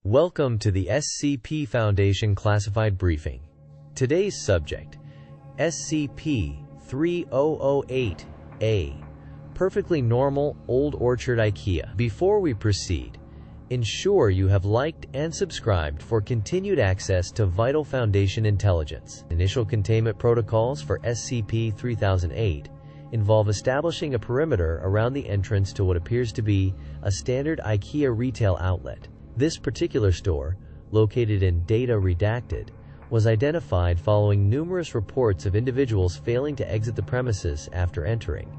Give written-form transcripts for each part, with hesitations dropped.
Welcome to the SCP Foundation Classified Briefing. Today's subject, SCP-3008-A, Perfectly Normal Old Orchard IKEA. Before we proceed, ensure you have liked and subscribed for continued access to vital Foundation intelligence. Initial containment protocols for SCP-3008 involve establishing a perimeter around the entrance to what appears to be a standard IKEA retail outlet. This particular store, located in Data Redacted, was identified following numerous reports of individuals failing to exit the premises after entering.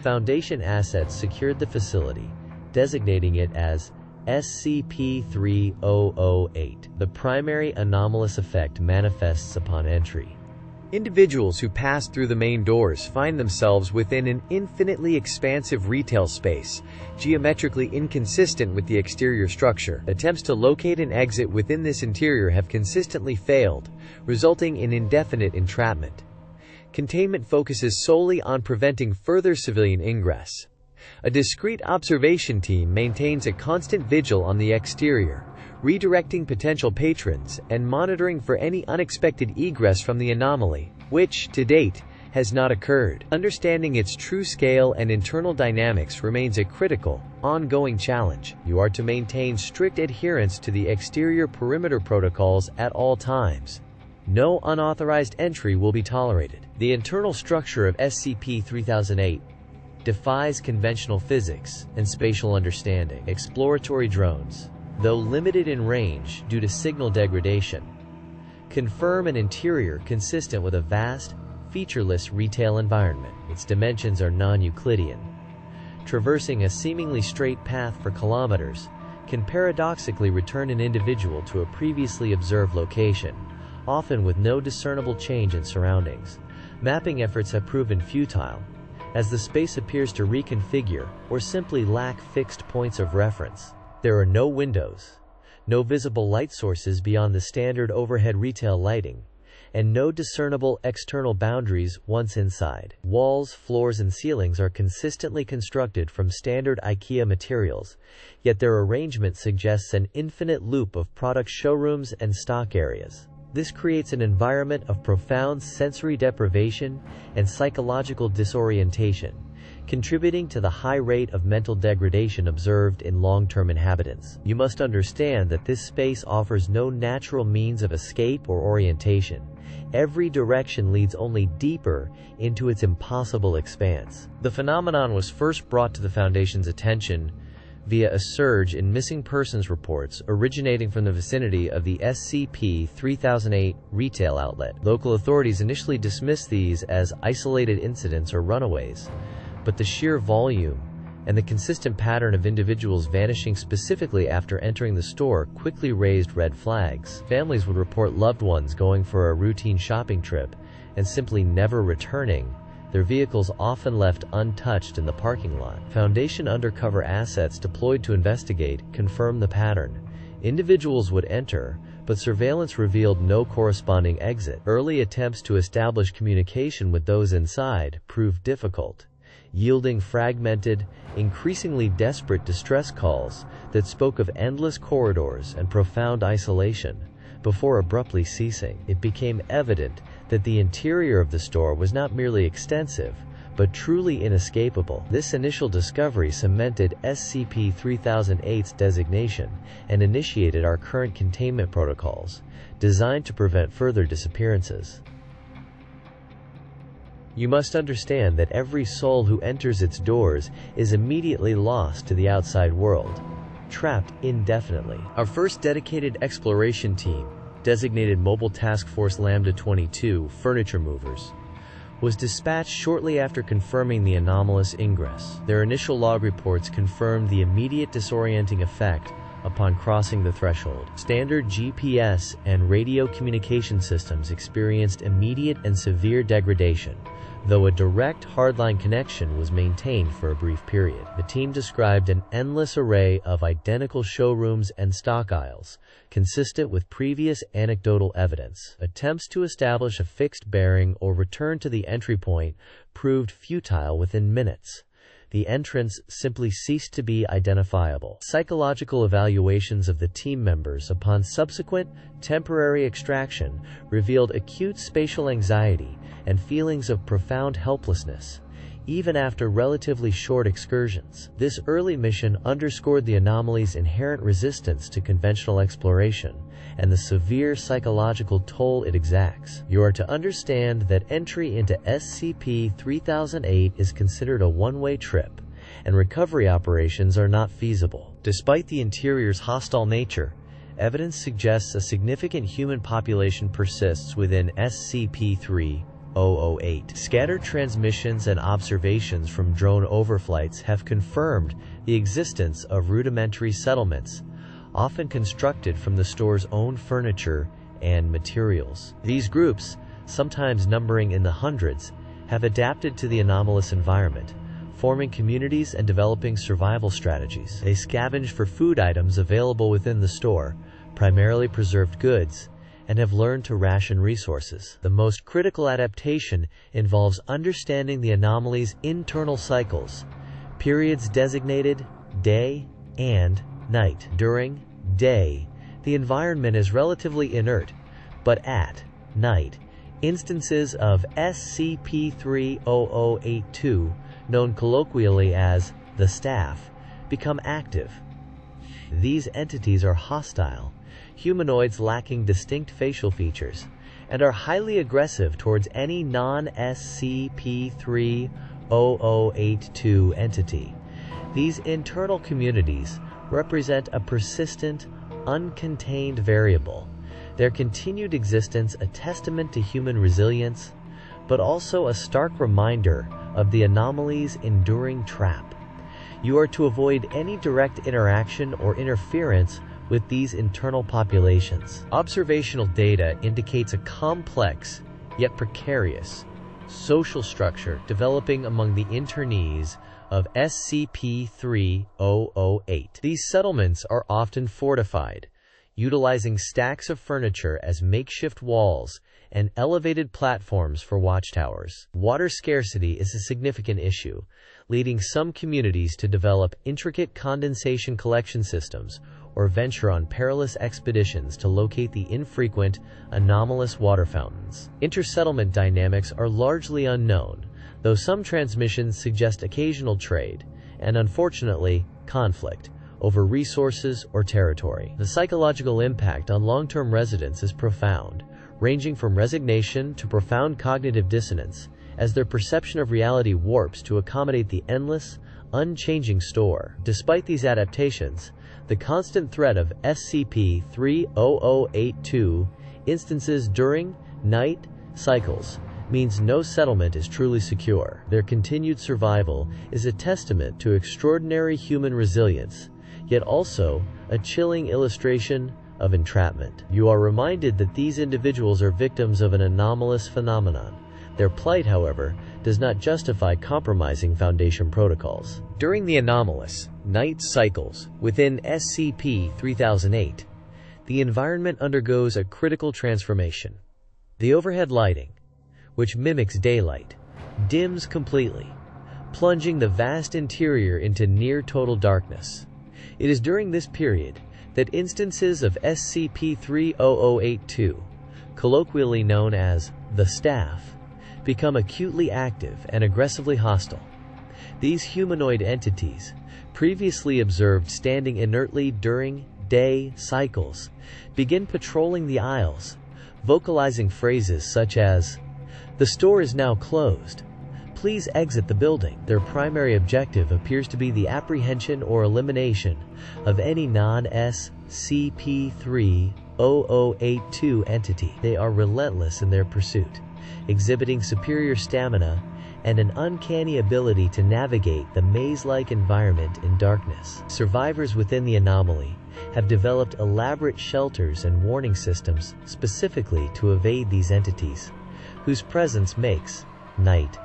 Foundation assets secured the facility, designating it as SCP-3008. The primary anomalous effect manifests upon entry. Individuals who pass through the main doors find themselves within an infinitely expansive retail space, geometrically inconsistent with the exterior structure. Attempts to locate an exit within this interior have consistently failed, resulting in indefinite entrapment. Containment focuses solely on preventing further civilian ingress. A discreet observation team maintains a constant vigil on the exterior, redirecting potential patrons and monitoring for any unexpected egress from the anomaly, which, to date, has not occurred. Understanding its true scale and internal dynamics remains a critical, ongoing challenge. You are to maintain strict adherence to the exterior perimeter protocols at all times. No unauthorized entry will be tolerated. The internal structure of SCP-3008 defies conventional physics and spatial understanding. Exploratory drones, though limited in range due to signal degradation, confirm an interior consistent with a vast, featureless retail environment. Its dimensions are non-Euclidean. Traversing a seemingly straight path for kilometers can paradoxically return an individual to a previously observed location, often with no discernible change in surroundings. Mapping efforts have proven futile, as the space appears to reconfigure or simply lack fixed points of reference. There are no windows, no visible light sources beyond the standard overhead retail lighting, and no discernible external boundaries once inside. Walls, floors, and ceilings are consistently constructed from standard IKEA materials, yet their arrangement suggests an infinite loop of product showrooms and stock areas. This creates an environment of profound sensory deprivation and psychological disorientation, contributing to the high rate of mental degradation observed in long-term inhabitants. You must understand that this space offers no natural means of escape or orientation. Every direction leads only deeper into its impossible expanse. The phenomenon was first brought to the Foundation's attention via a surge in missing persons reports originating from the vicinity of the SCP-3008 retail outlet. Local authorities initially dismissed these as isolated incidents or runaways, but the sheer volume and the consistent pattern of individuals vanishing specifically after entering the store quickly raised red flags. Families would report loved ones going for a routine shopping trip and simply never returning, their vehicles often left untouched in the parking lot. Foundation undercover assets deployed to investigate confirmed the pattern. Individuals would enter, but surveillance revealed no corresponding exit. Early attempts to establish communication with those inside proved difficult, yielding fragmented, increasingly desperate distress calls that spoke of endless corridors and profound isolation. Before abruptly ceasing, it became evident that the interior of the store was not merely extensive, but truly inescapable. This initial discovery cemented SCP-3008's designation and initiated our current containment protocols, designed to prevent further disappearances. You must understand that every soul who enters its doors is immediately lost to the outside world, trapped indefinitely. Our first dedicated exploration team, designated Mobile Task Force Lambda-22 Furniture Movers, was dispatched shortly after confirming the anomalous ingress. Their initial log reports confirmed the immediate disorienting effect upon crossing the threshold. Standard GPS and radio communication systems experienced immediate and severe degradation, though a direct hardline connection was maintained for a brief period. The team described an endless array of identical showrooms and stock aisles, consistent with previous anecdotal evidence. Attempts to establish a fixed bearing or return to the entry point proved futile within minutes. the entrants simply ceased to be identifiable. Psychological evaluations of the team members upon subsequent temporary extraction revealed acute spatial anxiety and feelings of profound helplessness, even after relatively short excursions. This early mission underscored the anomaly's inherent resistance to conventional exploration and the severe psychological toll it exacts. You are to understand that entry into SCP-3008 is considered a one-way trip, and recovery operations are not feasible. Despite the interior's hostile nature, evidence suggests a significant human population persists within SCP-3008. Scattered transmissions and observations from drone overflights have confirmed the existence of rudimentary settlements, often constructed from the store's own furniture and materials. These groups, sometimes numbering in the hundreds, have adapted to the anomalous environment, forming communities and developing survival strategies. They scavenge for food items available within the store, primarily preserved goods, and have learned to ration resources. The most critical adaptation involves understanding the anomaly's internal cycles, periods designated day and night. During day, the environment is relatively inert, but at night, instances of SCP-3008-2, known colloquially as the Staff, become active. These entities are hostile, humanoids lacking distinct facial features, and are highly aggressive towards any non-SCP-3008-2 entity. These internal communities represent a persistent, uncontained variable, their continued existence a testament to human resilience, but also a stark reminder of the anomaly's enduring trap. You are to avoid any direct interaction or interference with these internal populations. Observational data indicates a complex, yet precarious, social structure developing among the internees of SCP-3008. These settlements are often fortified, utilizing stacks of furniture as makeshift walls and elevated platforms for watchtowers. Water scarcity is a significant issue, leading some communities to develop intricate condensation collection systems or venture on perilous expeditions to locate the infrequent, anomalous water fountains. Inter-settlement dynamics are largely unknown, though some transmissions suggest occasional trade, and unfortunately, conflict, over resources or territory. The psychological impact on long-term residents is profound, ranging from resignation to profound cognitive dissonance, as their perception of reality warps to accommodate the endless, unchanging store. Despite these adaptations, the constant threat of SCP-3008-2 instances during night cycles means no settlement is truly secure. Their continued survival is a testament to extraordinary human resilience, yet also a chilling illustration of entrapment. You are reminded that these individuals are victims of an anomalous phenomenon. Their plight, however, does not justify compromising Foundation protocols. During the anomalous night cycles within SCP-3008, the environment undergoes a critical transformation. The overhead lighting, which mimics daylight, dims completely, plunging the vast interior into near-total darkness. It is during this period that instances of SCP-3008-2, colloquially known as the Staff, become acutely active and aggressively hostile. These humanoid entities, previously observed standing inertly during day cycles, begin patrolling the aisles, vocalizing phrases such as, "The store is now closed. Please exit the building." Their primary objective appears to be the apprehension or elimination of any non-SCP-3008-2 entity. They are relentless in their pursuit, exhibiting superior stamina and an uncanny ability to navigate the maze-like environment in darkness. Survivors within the anomaly have developed elaborate shelters and warning systems specifically to evade these entities, whose presence makes night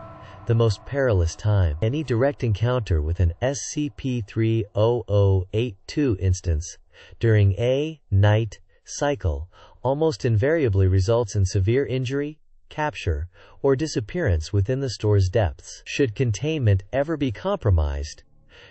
the most perilous time. Any direct encounter with an SCP-3008-2 instance during a night cycle almost invariably results in severe injury, capture, or disappearance within the store's depths. Should containment ever be compromised,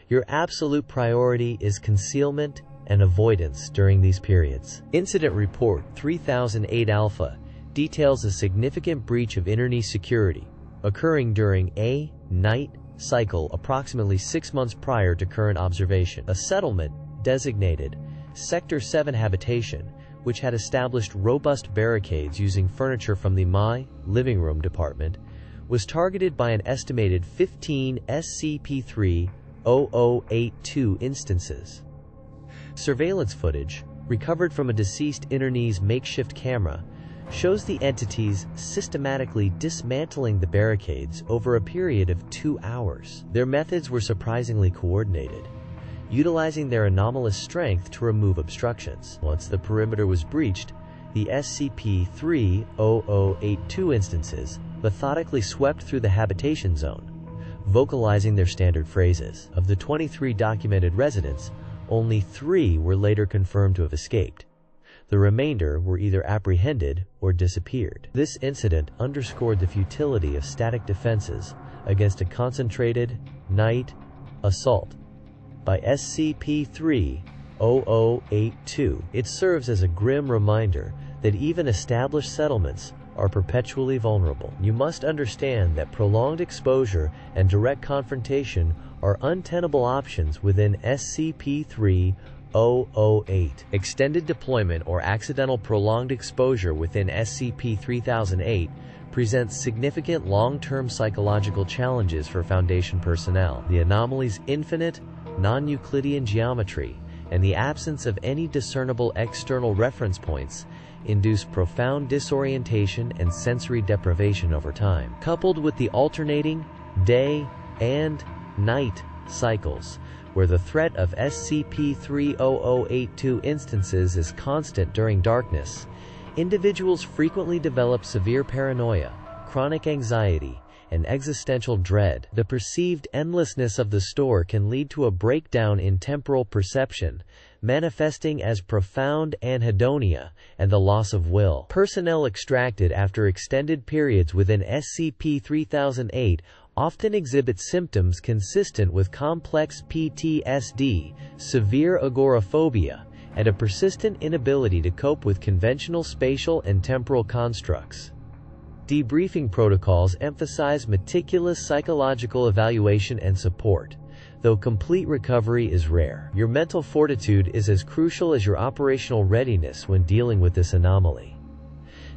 your absolute priority is concealment and avoidance during these periods. Incident Report 3008 Alpha details a significant breach of internet security occurring during a night cycle approximately 6 months prior to current observation. A settlement designated Sector 7 Habitation, which had established robust barricades using furniture from the My Living Room department, was targeted by an estimated 15 SCP-3008 instances. Surveillance footage, recovered from a deceased internee's makeshift camera, shows the entities systematically dismantling the barricades over a period of 2 hours. Their methods were surprisingly coordinated, utilizing their anomalous strength to remove obstructions. Once the perimeter was breached, the SCP-3008 instances methodically swept through the habitation zone, vocalizing their standard phrases. Of the 23 documented residents, only 3 were later confirmed to have escaped. The remainder were either apprehended or disappeared. This incident underscored the futility of static defenses against a concentrated night assault by SCP-3008. It serves as a grim reminder that even established settlements are perpetually vulnerable. You must understand that prolonged exposure and direct confrontation are untenable options within SCP-3008. Extended deployment or accidental prolonged exposure within SCP-3008 presents significant long-term psychological challenges for Foundation personnel. The anomaly's infinite, non-Euclidean geometry and the absence of any discernible external reference points induce profound disorientation and sensory deprivation over time. Coupled with the alternating day and night cycles, where the threat of SCP-3008 instances is constant during darkness, individuals frequently develop severe paranoia, chronic anxiety, and existential dread. The perceived endlessness of the store can lead to a breakdown in temporal perception, manifesting as profound anhedonia and the loss of will. Personnel extracted after extended periods within SCP-3008 often exhibit symptoms consistent with complex PTSD, severe agoraphobia, and a persistent inability to cope with conventional spatial and temporal constructs. Debriefing protocols emphasize meticulous psychological evaluation and support, though complete recovery is rare. Your mental fortitude is as crucial as your operational readiness when dealing with this anomaly.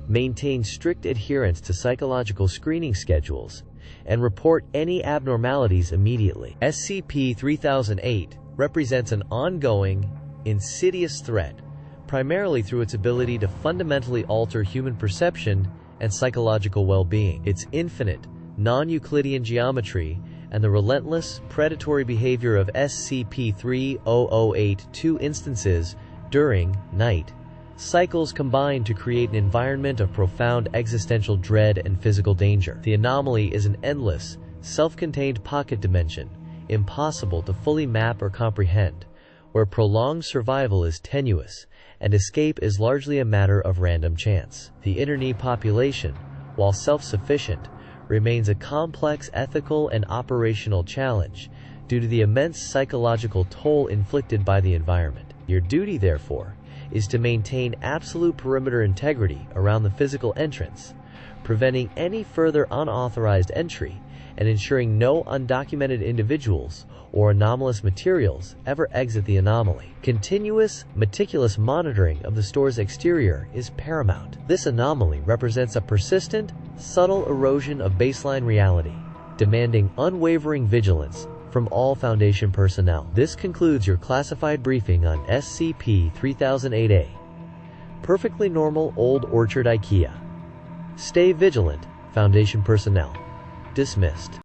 Maintain strict adherence to psychological screening schedules, and report any abnormalities immediately. SCP-3008 represents an ongoing, insidious threat, primarily through its ability to fundamentally alter human perception and psychological well-being. Its infinite, non-Euclidean geometry and the relentless, predatory behavior of SCP-3008 instances during night cycles combine to create an environment of profound existential dread and physical danger. The anomaly is an endless, self-contained pocket dimension, impossible to fully map or comprehend, where prolonged survival is tenuous and escape is largely a matter of random chance. The internet population, while self-sufficient, remains a complex ethical and operational challenge due to the immense psychological toll inflicted by the environment. Your duty, therefore, is to maintain absolute perimeter integrity around the physical entrance, preventing any further unauthorized entry and ensuring no undocumented individuals or anomalous materials ever exit the anomaly. Continuous, meticulous monitoring of the store's exterior is paramount. This anomaly represents a persistent, subtle erosion of baseline reality, demanding unwavering vigilance from all Foundation personnel. This concludes your classified briefing on SCP-3008A. Perfectly normal Old Orchard IKEA. Stay vigilant, Foundation personnel. Dismissed.